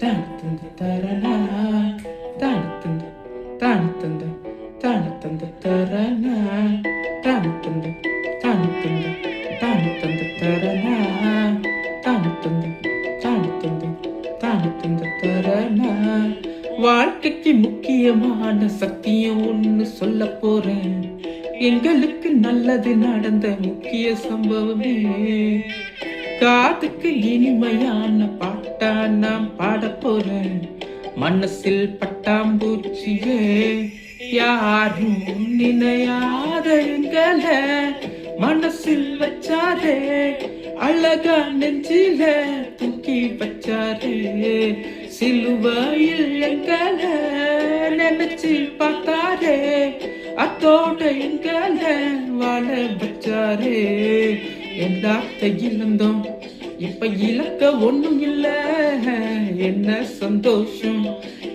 தானத்தந்த தரணா தானத்தந்த தானத்தந்த தானத்தந்த தரணா தானத்தந்த தானத்தந்த தானத்தந்த தரணா தானத்தந்த தானத்தந்த தானத்தந்த தரணா. வாழ்க்கைக்கு முக்கியமான சத்தியம் ஒண்ணு சொல்ல போறேன். எங்களுக்கு நல்லது நடந்த முக்கிய சம்பவமே. காதுக்கு இனிமையான பாட்டா நாம் பாட போறேன். மனசில் பட்டாம்பூச்சியே யாரும் நினையாத எங்களை மனசில் வச்சாரே. அழகா நெஞ்சில தூக்கி வச்சாரே. சிலுவையில் எங்களை நினைச்சு பார்த்தாரே. அத்தோட எங்களை வாழ வச்சாரே. எல்லாத்தையும் இழந்தோம், இப்ப இழக்க ஒண்ணும் இல்ல. என்ன சந்தோஷம்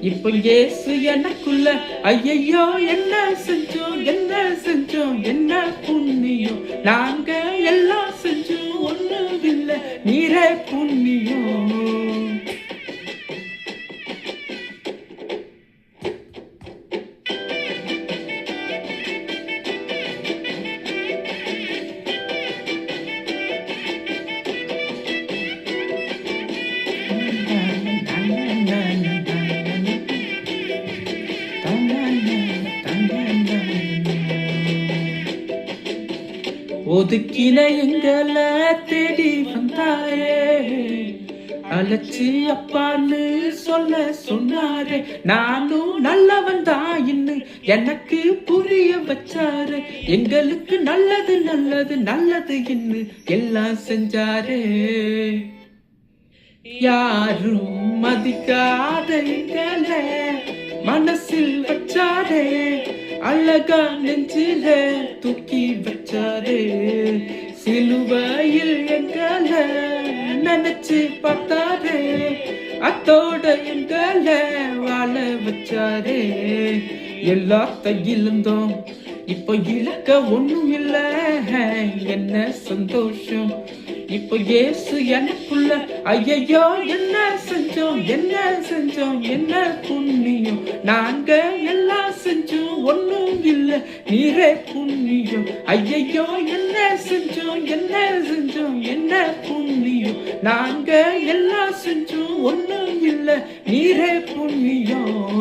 இப்ப இயேசு எனக்குள்ள. ஐயையோ என்ன செஞ்சோம் என்ன செஞ்சோம் என்ன புண்ணியம். நாங்க எல்லாம் செஞ்சோம் ஒண்ணும் இல்ல, நீரே புண்ணியம். ஒதுக்கின எங்களை தேடி வந்தாரே. அழைச்சி அப்பான்னு சொல்ல சொன்னாரே. நானும் நல்லவன் தான் இன்னு எனக்கு புரிய வச்சாரு. எங்களுக்கு நல்லது நல்லது நல்லது இன்னு எல்லாம் செஞ்சாரே. யாரும் மதிக்காத எங்களை மனசில் வச்சாரே. அழகா நெஞ்சில தூக்கி வச்சாரே. சிலுவையில் எங்களை நினைச்சு பார்த்தாரே. அத்தோட எங்களை வாழ வச்சாரே. எல்லாத்தையும் இழந்தோம், இப்ப இழக்க ஒண்ணும் இல்ல. என்ன சந்தோஷம் இப்ப இயேசு எனக்குள்ள. ஐயையோ என்ன செஞ்சோம் என்ன செஞ்சோம் என்ன புண்ணியம். நாங்க எல்லாம் செஞ்சோம் ஒண்ணும் இல்ல, நீரே புண்ணியம். ஐயையோ என்ன செஞ்சோம் என்ன செஞ்சோம் என்ன புண்ணியம். நாங்க எல்லாம் செஞ்சோம் ஒண்ணும் இல்ல, நீரே புண்ணியம்.